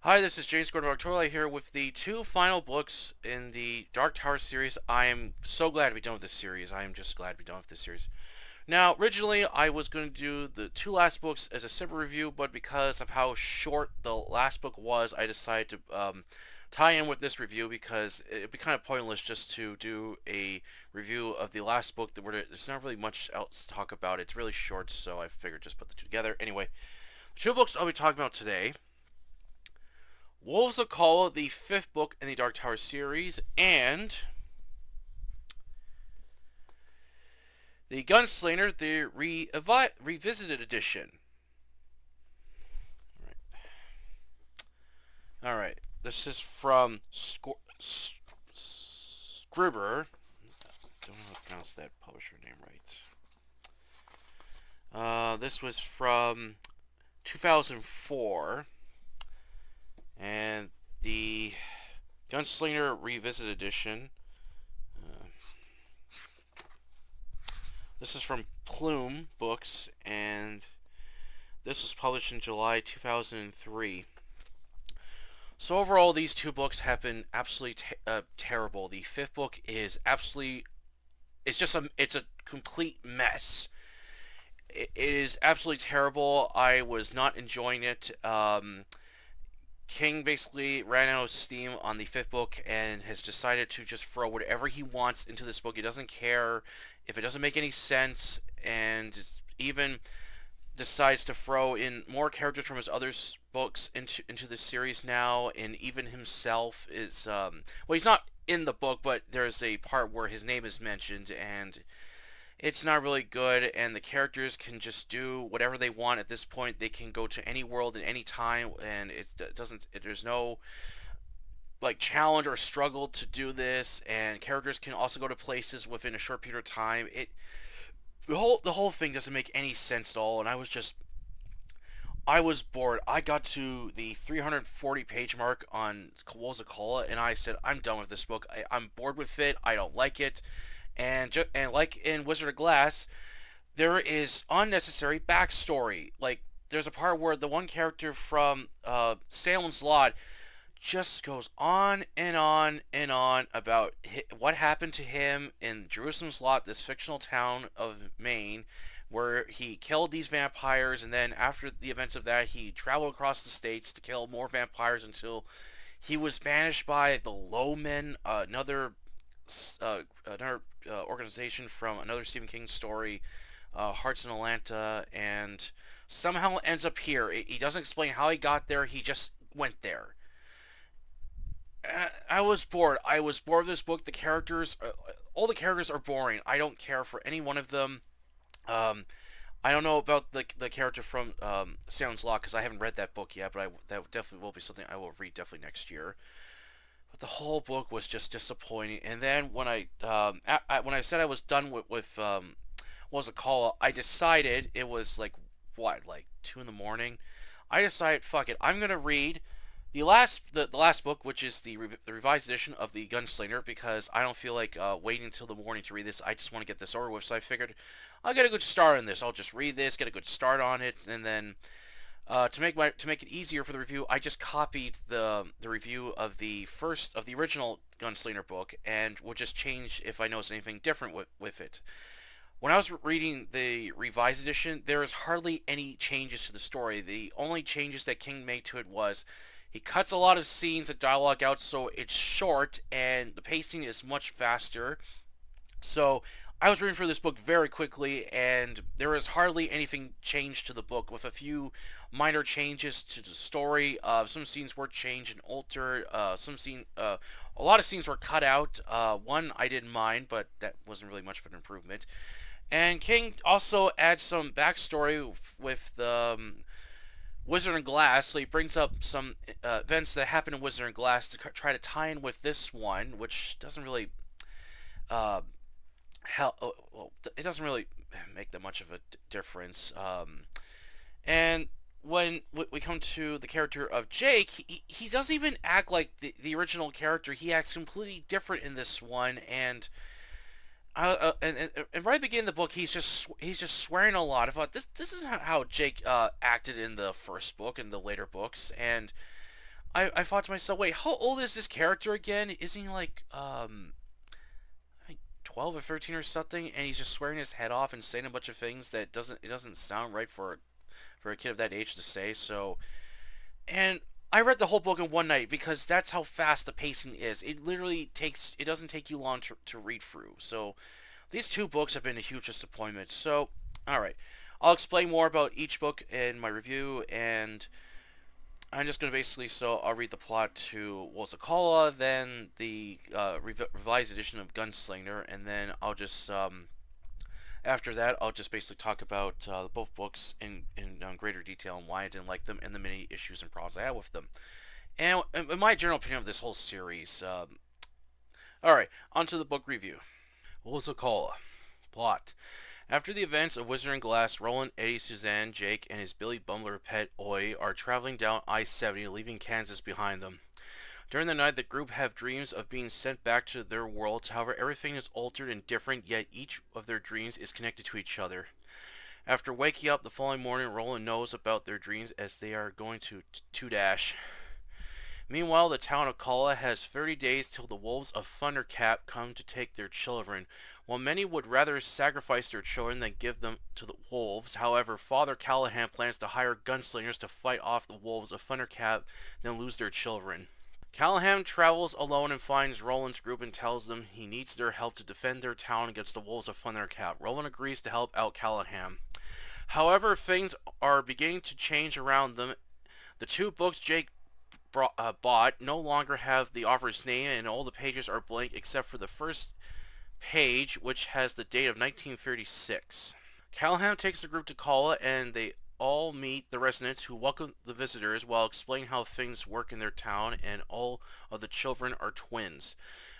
Hi, this is James Gordon Victoria here with the two final books in the Dark Tower series. I am so glad to be done with this series. I am just glad to be done with this series. Now, originally, I was going to do the two last books as a separate review, but because of how short the last book was, I decided to tie in with this review because it'd be kind of pointless just to do a review of the last book. There's not really much else to talk about. It's really short, so I figured just put the two together. Anyway, the two books I'll be talking about today: Wolves of Calla, the fifth book in the Dark Tower series, and the Gunslinger, the revisited edition. All right. This is from Scribber. I don't know how to pronounce that publisher name right. This was from 2004, and the Gunslinger Revisited Edition. Uh, this is from Plume Books, and this was published in July 2003. So overall, these two books have been absolutely terrible. The fifth book is absolutely, it's a complete mess. It is absolutely terrible. I was not enjoying it. King basically ran out of steam on the fifth book and has decided to just throw whatever he wants into this book. He doesn't care if it doesn't make any sense, and even decides to throw in more characters from his other books into the series now, and even himself is well, he's not in the book, but there's a part where his name is mentioned, and it's not really good, and the characters can just do whatever they want at this point. They can go to any world at any time, and there's no like challenge or struggle to do this, and characters can also go to places within a short period of time. The whole thing doesn't make any sense at all, and I was bored. I got to the 340 page mark on Wolves of Calla, and I said, I'm done with this book. I'm bored with it. I don't like it. And like in Wizard of Glass, there is unnecessary backstory. Like, there's a part where the one character from Salem's Lot just goes on and on and on about what happened to him in Jerusalem's Lot, this fictional town of Maine, where he killed these vampires, and then after the events of that, he traveled across the states to kill more vampires until he was banished by the Lowmen, another organization from another Stephen King story, Hearts in Atlanta, and somehow ends up here. He doesn't explain how he got there. He just went there. I was bored. I was bored of this book. All the characters are boring. I don't care for any one of them. Um, I don't know about the character from Sounds Lock because I haven't read that book yet, but that definitely will be something I will read definitely next year. But the whole book was just disappointing. And then when I said I was done with what was it called? I decided it was like 2 in the morning. I decided, fuck it, I'm gonna read the last book, which is the revised edition of the Gunslinger, because I don't feel like waiting until the morning to read this. I just want to get this over with. So I figured I'll get a good start on this. I'll just read this, get a good start on it, and then to make it easier for the review, I just copied the review of the original Gunslinger book, and will just change if I notice anything different with it. When I was reading the revised edition, there is hardly any changes to the story. The only changes that King made to it was he cuts a lot of scenes and dialogue out, so it's short and the pacing is much faster. So I was reading through this book very quickly, and there is hardly anything changed to the book, with a few minor changes to the story. Some scenes were changed and altered. A lot of scenes were cut out. One I didn't mind, but that wasn't really much of an improvement. And King also adds some backstory with the Wizard and Glass, so he brings up some events that happened in Wizard and Glass to try to tie in with this one, which doesn't really uh, well, it doesn't really make that much of a difference. And when we come to the character of Jake, he doesn't even act like the original character. He acts completely different in this one, and and right at the beginning of the book, he's just swearing a lot about this. This is how Jake acted in the first book and the later books, and I thought to myself, wait, how old is this character again? Isn't he like I think 12 or 13 or something? And he's just swearing his head off and saying a bunch of things that doesn't sound right for a kid of that age to say. So, and I read the whole book in one night because that's how fast the pacing is. It doesn't take you long to read through. So these two books have been a huge disappointment. So, alright. I'll explain more about each book in my review, and I'm just going to basically, so I'll read the plot to Wolves of Calla, then the revised edition of Gunslinger, and then I'll just, after that, I'll just basically talk about both books in greater detail and why I didn't like them, and the many issues and problems I had with them. And in my general opinion of this whole series, alright, on to the book review. Wolves of Calla. Plot. After the events of Wizard and Glass, Roland, Eddie, Suzanne, Jake, and his Billy Bumbler pet, Oi, are traveling down I-70, leaving Kansas behind them. During the night, the group have dreams of being sent back to their worlds. However, everything is altered and different, yet each of their dreams is connected to each other. After waking up the following morning, Roland knows about their dreams as they are going to Dash. Meanwhile, the town of Calla has 30 days till the Wolves of Thundercap come to take their children. While many would rather sacrifice their children than give them to the wolves, however, Father Callahan plans to hire gunslingers to fight off the Wolves of Thundercap than lose their children. Callahan travels alone and finds Roland's group and tells them he needs their help to defend their town against the Wolves of Thundercap. Roland agrees to help out Callahan. However, things are beginning to change around them. The two books Jake bought no longer have the author's name, and all the pages are blank except for the first page, which has the date of 1936. Callahan takes the group to Calla, and they all meet the residents who welcome the visitors while explaining how things work in their town, and all of the children are twins.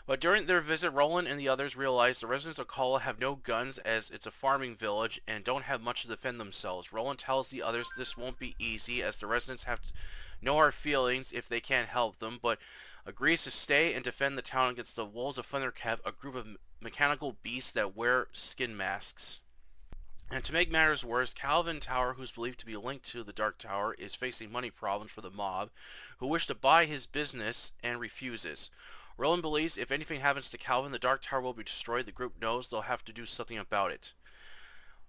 But during their visit, Roland and the others realize the residents of Calla have no guns as it's a farming village and don't have much to defend themselves. Roland tells the others this won't be easy as the residents have to know our feelings if they can't help them, but agrees to stay and defend the town against the Wolves of Thundercap, a group of mechanical beasts that wear skin masks. And to make matters worse, Calvin Tower, who's believed to be linked to the Dark Tower, is facing money problems for the mob, who wish to buy his business and refuses. Roland believes if anything happens to Calvin, the Dark Tower will be destroyed. The group knows they'll have to do something about it.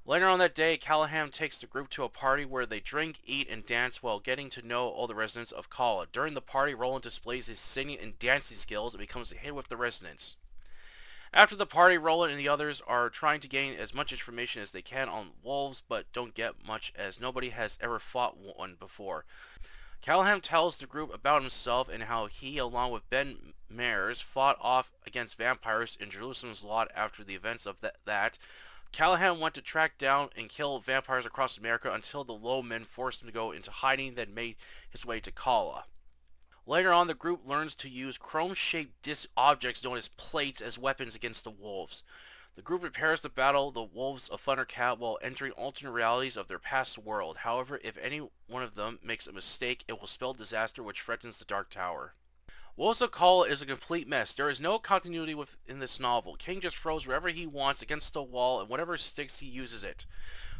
Later on that day, Callahan takes the group to a party where they drink, eat, and dance while getting to know all the residents of Calla. During the party, Roland displays his singing and dancing skills and becomes a hit with the residents. After the party, Roland and the others are trying to gain as much information as they can on wolves, but don't get much as nobody has ever fought one before. Callahan tells the group about himself and how he, along with Ben Mears, fought off against vampires in Jerusalem's Lot after the events of that. Callahan went to track down and kill vampires across America until the Low Men forced him to go into hiding, then made his way to Calla. Later on, the group learns to use chrome-shaped disc objects known as plates as weapons against the wolves. The group prepares to battle the Wolves of Thundercap while entering alternate realities of their past world. However, if any one of them makes a mistake, it will spell disaster which threatens the Dark Tower. Wolves of Calla is a complete mess. There is no continuity within this novel. King just throws wherever he wants against the wall, and whatever sticks he uses it.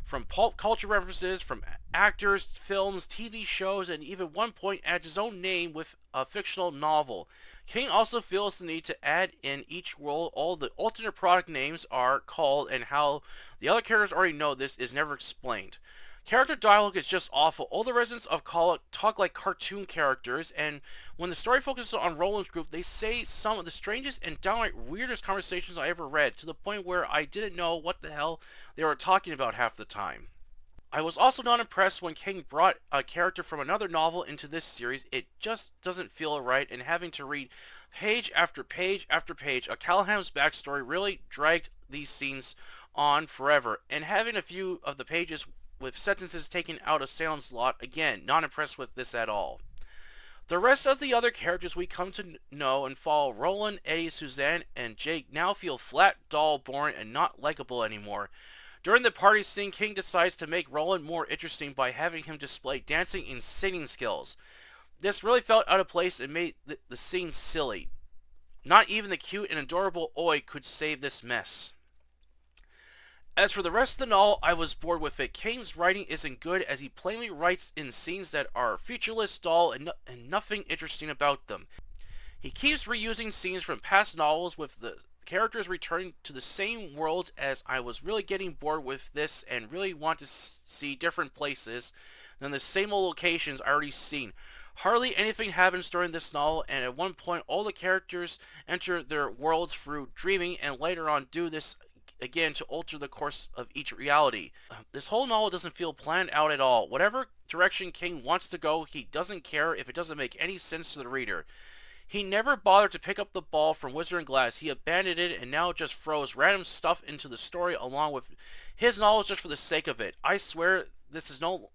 From pulp culture references, from actors, films, TV shows, and even one point adds his own name with a fictional novel. King also feels the need to add in each world all the alternate product names are called, and how the other characters already know this is never explained. Character dialogue is just awful. All the residents of Calla talk like cartoon characters, and when the story focuses on Roland's group, they say some of the strangest and downright weirdest conversations I ever read, to the point where I didn't know what the hell they were talking about half the time. I was also not impressed when King brought a character from another novel into this series. It just doesn't feel right, and having to read page after page after page of Callahan's backstory really dragged these scenes on forever, and having a few of the pages with sentences taken out of Salem's Lot, again, not impressed with this at all. The rest of the other characters we come to know and follow, Roland, Eddie, Suzanne, and Jake, now feel flat, dull, boring, and not likable anymore. During the party scene, King decides to make Roland more interesting by having him display dancing and singing skills. This really felt out of place and made the scene silly. Not even the cute and adorable Oi could save this mess. As for the rest of the novel, I was bored with it. King's writing isn't good, as he plainly writes in scenes that are featureless, dull, and nothing interesting about them. He keeps reusing scenes from past novels with the characters returning to the same worlds, as I was really getting bored with this and really want to see different places than the same old locations I already seen. Hardly anything happens during this novel, and at one point all the characters enter their worlds through dreaming, and later on do this again to alter the course of each reality. This whole novel doesn't feel planned out at all. Whatever direction King wants to go, he doesn't care if it doesn't make any sense to the reader. He never bothered to pick up the ball from Wizard and Glass. He abandoned it and now just throws random stuff into the story along with his knowledge just for the sake of it. I swear this no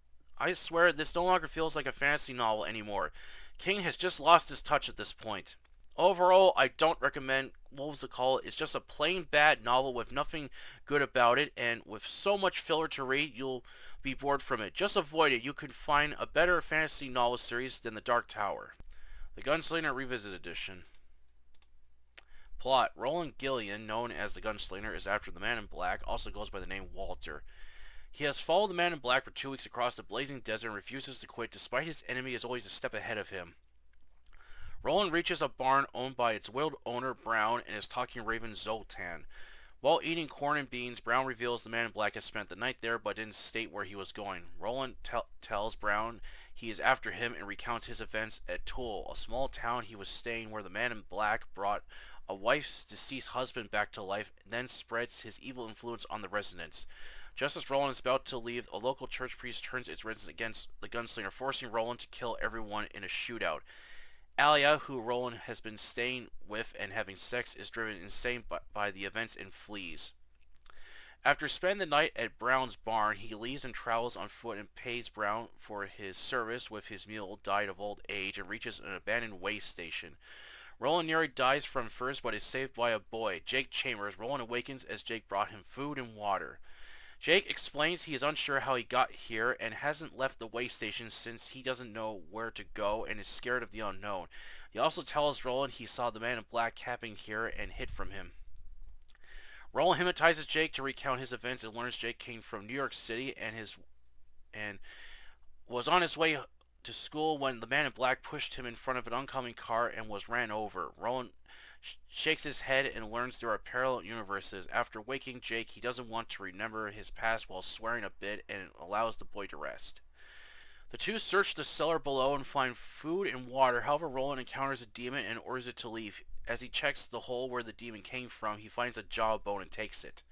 longer feels like a fantasy novel anymore. King has just lost his touch at this point. Overall, I don't recommend Wolves of Calla. It's just a plain bad novel with nothing good about it, and with so much filler to read, you'll be bored from it. Just avoid it. You can find a better fantasy novel series than The Dark Tower. The Gunslinger Revisited Edition. Plot: Roland Gillian, known as the Gunslinger, is after the Man in Black, also goes by the name Walter. He has followed the Man in Black for 2 weeks across the blazing desert and refuses to quit despite his enemy is always a step ahead of him. Roland reaches a barn owned by its widowed owner, Brown, and his talking raven, Zoltan. While eating corn and beans, Brown reveals the Man in Black has spent the night there but didn't state where he was going. Roland tells Brown he is after him and recounts his events at Toul, a small town he was staying where the Man in Black brought a wife's deceased husband back to life and then spreads his evil influence on the residents. Just as Roland is about to leave, a local church priest turns its residents against the Gunslinger, forcing Roland to kill everyone in a shootout. Alia, who Roland has been staying with and having sex, is driven insane by the events and flees. After spending the night at Brown's barn, he leaves and travels on foot and pays Brown for his service with his mule, died of old age, and reaches an abandoned way station. Roland nearly dies from thirst but is saved by a boy, Jake Chambers. Roland awakens as Jake brought him food and water. Jake explains he is unsure how he got here and hasn't left the way station since he doesn't know where to go and is scared of the unknown. He also tells Roland he saw the Man in Black camping here and hid from him. Roland hypnotizes Jake to recount his events and learns Jake came from New York City and was on his way to school when the Man in Black pushed him in front of an oncoming car and was ran over. Roland shakes his head and learns there are parallel universes. After waking Jake, he doesn't want to remember his past while swearing a bit and allows the boy to rest. The two search the cellar below and find food and water. However, Roland encounters a demon and orders it to leave. As he checks the hole where the demon came from, he finds a jawbone and takes it.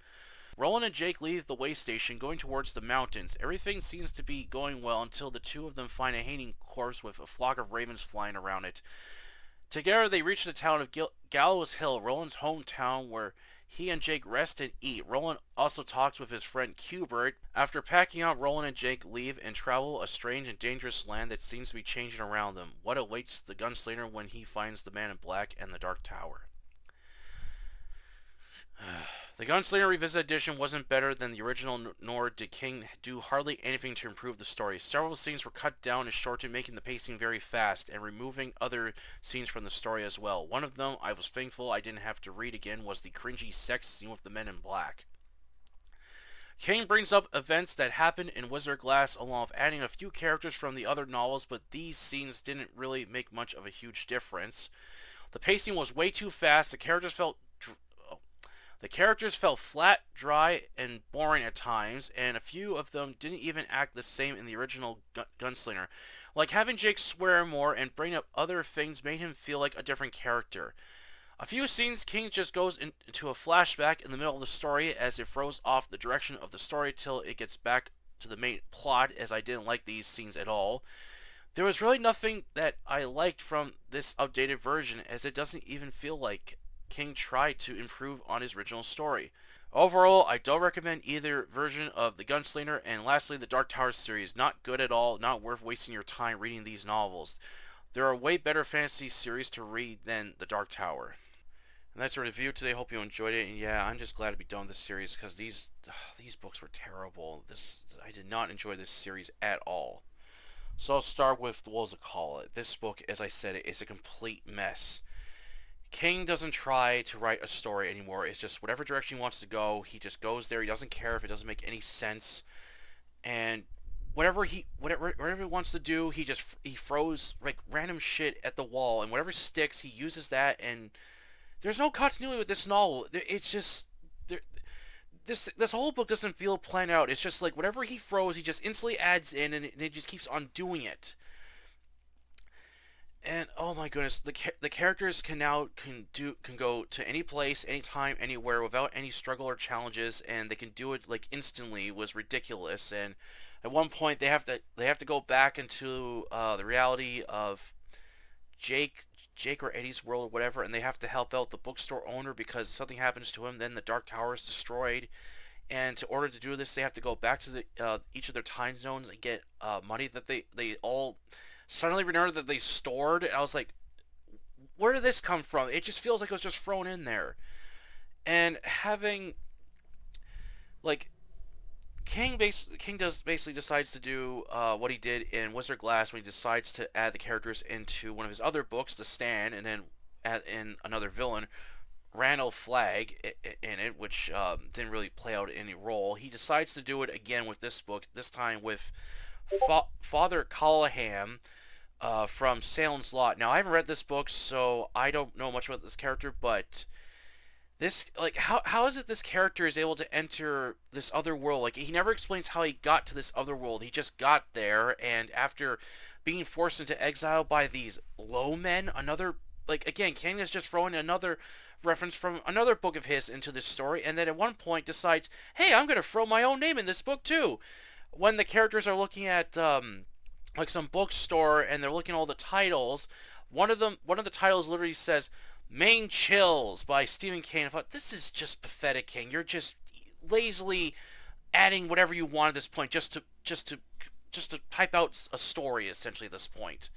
Roland and Jake leave the way station, going towards the mountains. Everything seems to be going well until the two of them find a hanging corpse with a flock of ravens flying around it. Together they reach the town of Gallows Hill, Roland's hometown, where he and Jake rest and eat. Roland also talks with his friend Q-Bert. After packing up, Roland and Jake leave and travel a strange and dangerous land that seems to be changing around them. What awaits the Gunslinger when he finds the Man in Black and the Dark Tower? The Gunslinger Revisited Edition wasn't better than the original, nor did King do hardly anything to improve the story. Several scenes were cut down and shortened, making the pacing very fast, and removing other scenes from the story as well. One of them I was thankful I didn't have to read again was the cringy sex scene with the Men in Black. King brings up events that happened in Wizard Glass along with adding a few characters from the other novels, but these scenes didn't really make much of a huge difference. The pacing was way too fast. The characters felt flat, dry, and boring at times, and a few of them didn't even act the same in the original Gunslinger. Like having Jake swear more and bring up other things made him feel like a different character. A few scenes, King just goes into a flashback in the middle of the story as it throws off the direction of the story till it gets back to the main plot, as I didn't like these scenes at all. There was really nothing that I liked from this updated version, as it doesn't even feel like King tried to improve on his original story. Overall, I don't recommend either version of the Gunslinger, and lastly, the Dark Tower series. Not good at all, not worth wasting your time reading these novels. There are way better fantasy series to read than the Dark Tower. And that's our review today. Hope you enjoyed it, and yeah, I'm just glad to be done with this series, because these books were terrible. I did not enjoy this series at all. So I'll start with The Wolves of Calla. This book, as I said, is a complete mess. King doesn't try to write a story anymore. It's just whatever direction he wants to go, he just goes there. He doesn't care if it doesn't make any sense. And whatever he wants to do, he throws like random shit at the wall, and whatever sticks, he uses that. And there's no continuity with this novel. It's just there, this whole book doesn't feel planned out. It's just like whatever he throws, he just instantly adds in, and it just keeps on doing it. And oh my goodness, the characters can go to any place, anytime, anywhere without any struggle or challenges, and they can do it like instantly. Was ridiculous. And at one point they have to go back into the reality of Jake Jake or Eddie's world or whatever, and they have to help out the bookstore owner because something happens to him. Then the Dark Tower is destroyed, and in order to do this, they have to go back to the each of their time zones and get money that they all suddenly remember that they stored. And I was like, where did this come from? It just feels like it was just thrown in there. And having like King does basically decides to do what he did in Wizard Glass when he decides to add the characters into one of his other books, The Stand, and then add in another villain, Randall Flagg, in it, which didn't really play out any role. He decides to do it again with this book, this time with Father Callahan from Salem's Lot. Now, I haven't read this book, so I don't know much about this character, but this, like, how is it this character is able to enter this other world? Like, he never explains how he got to this other world. He just got there, and after being forced into exile by these low men, another, like, again, King is just throwing another reference from another book of his into this story, and then at one point decides, hey, I'm going to throw my own name in this book, too. When the characters are looking at, like, some bookstore, and they're looking at all the titles, one of the titles literally says, Main Chills by Stephen King. I thought, this is just pathetic, King. You're just lazily adding whatever you want at this point, just to type out a story. Essentially, at this point,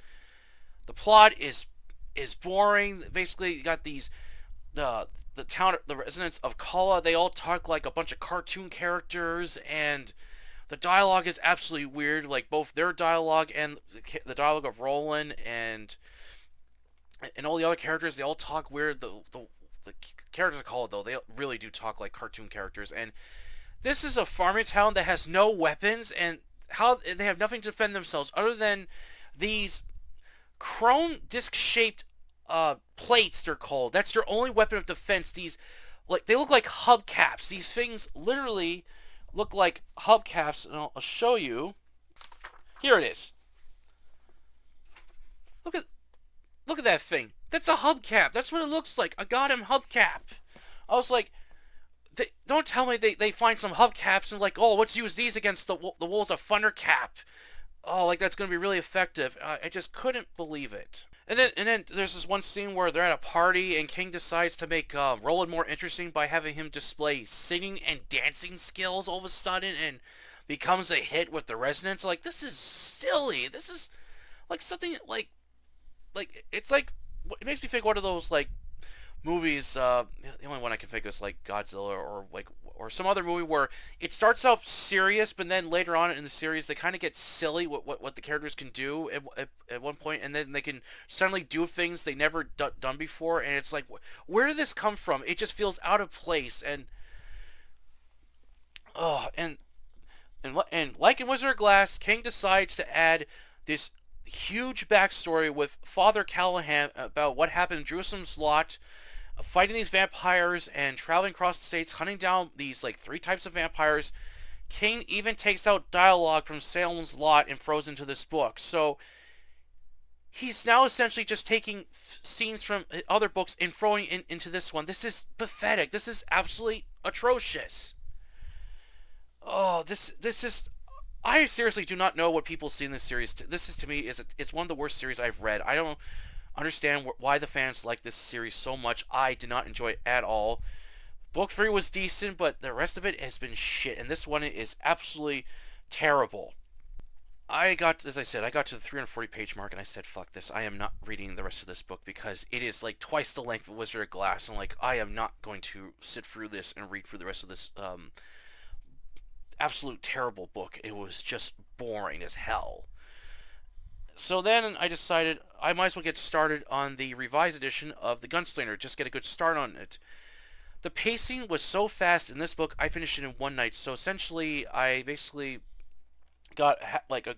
the plot is boring. Basically, you got these the residents of Calla. They all talk like a bunch of cartoon characters, and the dialogue is absolutely weird. Like both their dialogue and the dialogue of Roland and all the other characters, they all talk weird. The characters of Call, though, they really do talk like cartoon characters. And this is a farming town that has no weapons, and they have nothing to defend themselves other than these chrome disc-shaped plates. They're called. That's their only weapon of defense. These, like, they look like hubcaps. These things literally look like hubcaps, and I'll show you. Here it is. Look at that thing. That's a hubcap. That's what it looks like. A goddamn hubcap. I was like, don't tell me they find some hubcaps and like, oh, let's use these against the Wolves of Thundercap. Oh, like that's going to be really effective. I just couldn't believe it. And then there's this one scene where they're at a party and King decides to make Roland more interesting by having him display singing and dancing skills all of a sudden, and becomes a hit with the residents. Like, this is silly. This is like something it's like, it makes me think one of those like movies, the only one I can think of is like Godzilla or some other movie where it starts off serious, but then later on in the series they kind of get silly what the characters can do at one point, and then they can suddenly do things they never done before, and it's like, where did this come from? It just feels out of place. And oh, and like in Wizard of Glass, King decides to add this huge backstory with Father Callahan about what happened in Jerusalem's Lot, fighting these vampires and traveling across the states, hunting down these like 3 types of vampires. King even takes out dialogue from Salem's Lot and throws into this book. So he's now essentially just taking scenes from other books and throwing into this one. This is pathetic. This is absolutely atrocious. Oh, this is, I seriously do not know what people see in this series. This is, to me, it's one of the worst series I've read. I don't understand why the fans like this series so much. I did not enjoy it at all. Book 3 was decent, but the rest of it has been shit, and this one is absolutely terrible. As I said, I got to the 340-page mark, and I said, fuck this. I am not reading the rest of this book because it is like twice the length of Wizard of Glass, and like, I am not going to sit through this and read through the rest of this absolute terrible book. It was just boring as hell. So then I decided I might as well get started on the revised edition of the Gunslinger, just get a good start on it. The pacing was so fast in this book, I finished it in one night. So essentially, I basically got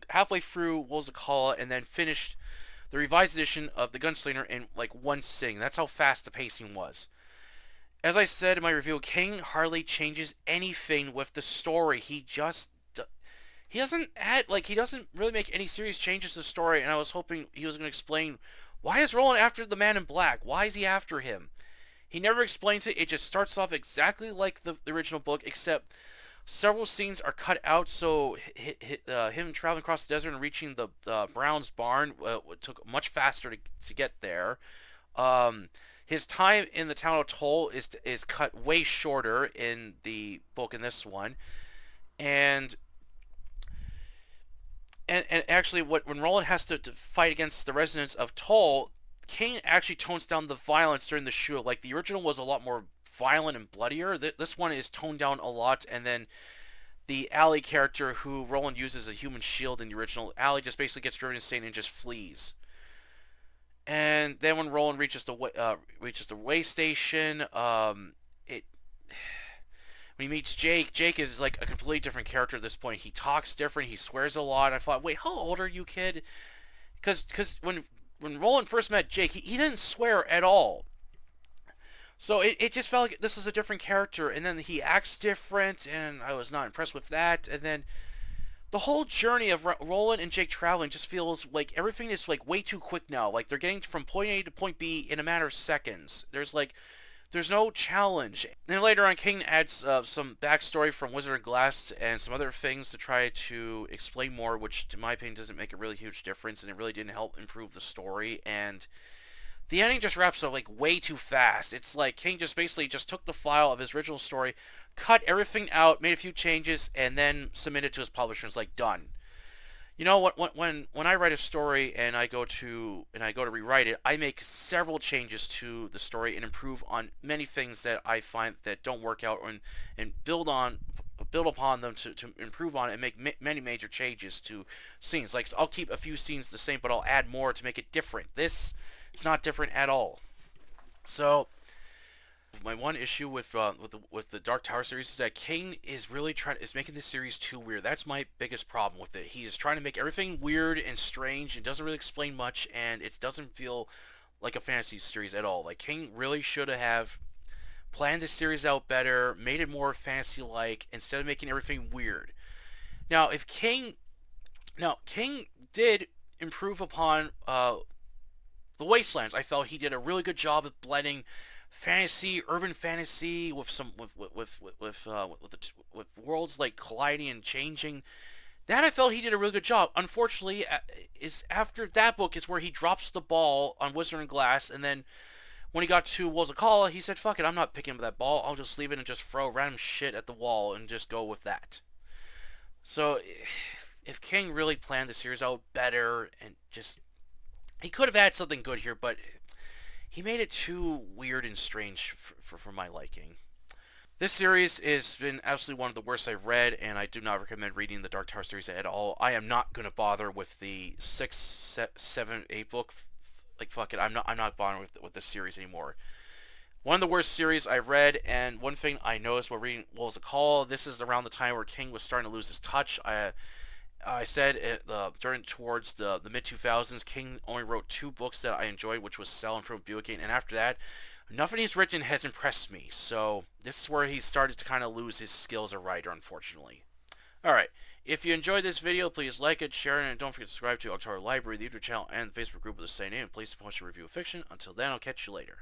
halfway through Wolves of Calla and then finished the revised edition of the Gunslinger in like one sitting. That's how fast the pacing was. As I said in my review, King hardly changes anything with the story. He doesn't add, like, he doesn't really make any serious changes to the story, and I was hoping he was going to explain, why is Roland after the Man in Black? Why is he after him? He never explains it. It just starts off exactly like the original book, except several scenes are cut out, so him traveling across the desert and reaching the Brown's barn took much faster to get there. His time in the town of Toll is cut way shorter in the book in this one, and actually, when Roland has to fight against the residents of Toll, King actually tones down the violence during the shoot. Like, the original was a lot more violent and bloodier. This one is toned down a lot, and then the Allie character, who Roland uses as a human shield in the original, Allie just basically gets driven insane and just flees. And then when Roland reaches the way station, it when he meets Jake, Jake is like a completely different character at this point. He talks different. He swears a lot. I thought, wait, how old are you, kid? Because when Roland first met Jake, he didn't swear at all. So it just felt like this is a different character. And then he acts different, and I was not impressed with that. And then the whole journey of Roland and Jake traveling just feels like everything is like way too quick now. Like, they're getting from point A to point B in a matter of seconds. There's no challenge. Then later on, King adds some backstory from Wizard of Glass and some other things to try to explain more, which, to my opinion, doesn't make a really huge difference, and it really didn't help improve the story. And the ending just wraps up like way too fast. It's like King just basically just took the file of his original story, cut everything out, made a few changes, and then submitted to his publisher. It's like, done. You know what? When I write a story and I go to rewrite it, I make several changes to the story and improve on many things that I find that don't work out, and build upon them to improve on it and make many major changes to scenes. Like, I'll keep a few scenes the same, but I'll add more to make it different. This is not different at all. So my one issue with the Dark Tower series is that King is really making this series too weird. That's my biggest problem with it. He is trying to make everything weird and strange and doesn't really explain much, and it doesn't feel like a fantasy series at all. Like, King really should have planned this series out better, made it more fantasy-like instead of making everything weird. Now, King did improve upon the Wastelands. I felt he did a really good job of blending fantasy, urban fantasy, with worlds like colliding and changing. That I felt he did a really good job. Unfortunately, is after that book is where he drops the ball on Wizard and Glass, and then when he got to Wolves of Calla, he said, "Fuck it, I'm not picking up that ball. I'll just leave it and just throw random shit at the wall and just go with that." So, if King really planned the series out better and just, he could have had something good here, but he made it too weird and strange for my liking. This series has been absolutely one of the worst I've read, and I do not recommend reading the Dark Tower series at all. I am not going to bother with the 6, 7, 8 book. Like, fuck it, I'm not bothering with this series anymore. One of the worst series I've read, and one thing I noticed while reading Wolves of Calla, this is around the time where King was starting to lose his touch. I said towards the mid 2000s, King only wrote 2 books that I enjoyed, which was Cell and From Buicking, and after that, nothing he's written has impressed me. So this is where he started to kind of lose his skills as a writer, unfortunately. Alright, if you enjoyed this video, please like it, share it, and don't forget to subscribe to October Library, the YouTube channel, and the Facebook group with the same name. Please post a review of fiction. Until then, I'll catch you later.